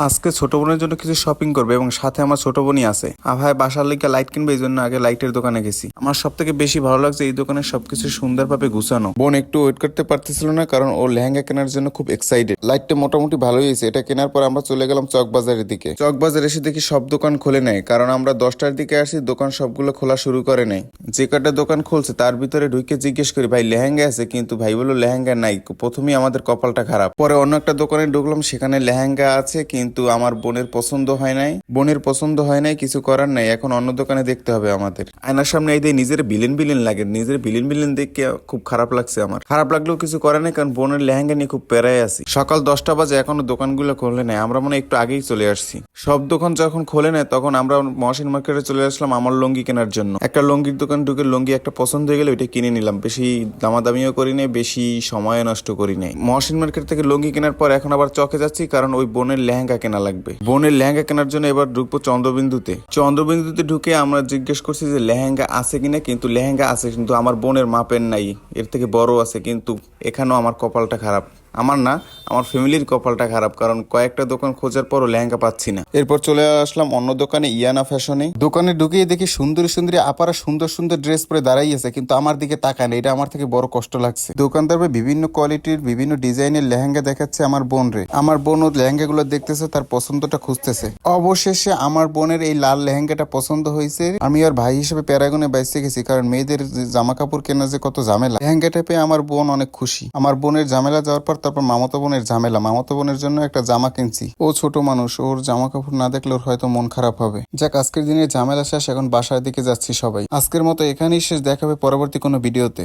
আজকে ছোট বোনের জন্য কিছু শপিং করবে এবং সাথে আমার ছোট বোনই আছে। ভাই বাসার লিগে লাইট কিনবে, এই জন্য আগে লাইটের দোকানে গেছি। আমার সব থেকে বেশি ভালো লাগছে এই দোকানের সবকিছু সুন্দরভাবে গুছানো। বোন একটু ওয়েট করতে পারতেছিল না, কারণ ও লেহেঙ্গা কেনার জন্য খুব এক্সাইটেড। লাইটটা মোটামুটি ভালোই হয়েছে। এটা কেনার পর আমরা চলে গেলাম চকবাজারের দিকে। চকবাজার এসে দেখি সব দোকান খোলে নাই, কারণ আমরা 10টার দিকে আসি, দোকান সবগুলো খোলা শুরু করে নাই। যে কটা দোকান খুলছে তার ভিতরে ঢুকে জিজ্ঞেস করি ভাই লেহেঙ্গা আছে, কিন্তু ভাই বললো লেহেঙ্গা নাই। প্রথমেই আমাদের কপালটা খারাপ। পরে অন্য একটা দোকানে ঢুকলাম, সেখানে লেহেঙ্গা আছে, কিন্তু আমার বোনের পছন্দ হয় নাই। কিছু করার নাই, এখন অন্য দোকানে দেখতে হবে আমাদের। আয়নার সামনে এই দিয়ে নিজের বিলেন বিলেন লাগে, নিজের বিলেন বিলেন দেখে খুব খারাপ লাগছে আমার। খারাপ লাগলেও কিছু করে নাই, কারণ বোনের লেহেঙ্গা নিয়ে খুব প্যারায় আছি। সকাল 10টা বাজে, এখনো দোকানগুলো খোলে নাই। আমরা মনে হয় একটু আগেই চলে আসছি। সব দোকান যখন খোলে নেয় তখন আমরা মহসিন মার্কেটে চলে আসলাম আমার লুঙ্গি কেনার জন্য। একটা লুঙ্গির দোকান ঢুকে লুঙ্গি একটা পছন্দ হয়ে গেলে ওইটা কিনে নিলাম। বেশি দামাদামিও করি নাই, বেশি সময় নষ্ট করি নাই। মহসিন মার্কেট থেকে লুঙ্গি কেনার পর এখন আবার চকে যাচ্ছি, কারণ ওই বোনের লেহেঙ্গা কেনা লাগবে। বোনের লেহেঙ্গা কেনার জন্য এবার ঢুকবো চন্দ্রবিন্দুতে ঢুকে আমরা জিজ্ঞেস করছি যে লেহেঙ্গা আছে কিনা, কিন্তু লেহেঙ্গা আছে, কিন্তু আমার বোনের মাপের নাই, এর থেকে বড় আছে। কিন্তু এখানেও আমার কপালটা খারাপ। আমার না, আমার ফ্যামিলির কপালটা খারাপ, কারণ কয়েকটা দোকান খোঁজার পরও লেহেঙ্গা পাচ্ছি না। এরপর চলে আসলাম অন্য দোকানে, ইয়ানা ফ্যাশনে। দোকানে ঢুকিয়ে দেখি সুন্দরী সুন্দরী আপারা সুন্দর সুন্দর ড্রেস পরে দাঁড়াই আছে, কিন্তু আমার দিকে তাকায় না। এটা আমার থেকে বড় কষ্ট লাগছে। দোকানদার বিভিন্ন কোয়ালিটির বিভিন্ন ডিজাইনের লেহেঙ্গা দেখাচ্ছে আমার বোন রে। আমার বোন ও লেহেঙ্গাগুলো দেখতেছে, তার পছন্দটা খুঁজতেছে। অবশেষে আমার বোনের এই লাল লেহেঙ্গাটা পছন্দ হয়েছে। আমি আর ভাই হিসেবে প্যারাগনে বাইসে গেছি, কারণ মেয়েদের জামা কাপড় কেনা যে কত ঝামেলা। লেহেঙ্গাটা পেয়ে আমার বোন অনেক খুশি। আমার বোনের ঝামেলা যাওয়ার পর তারপর মামাতো বোনের ঝামেলা। মামাতো বোনের জন্য একটা জামা কিনছি। ও ছোট মানুষ, ওর জামা কাপড় না দেখলে ওর হয়তো মন খারাপ হবে। যাক, আজকের দিনের ঝামেলা শেষ, এখন বাসার দিকে যাচ্ছি সবাই। আজকের মতো এখানেই শেষ, দেখাবে পরবর্তী কোনো ভিডিওতে।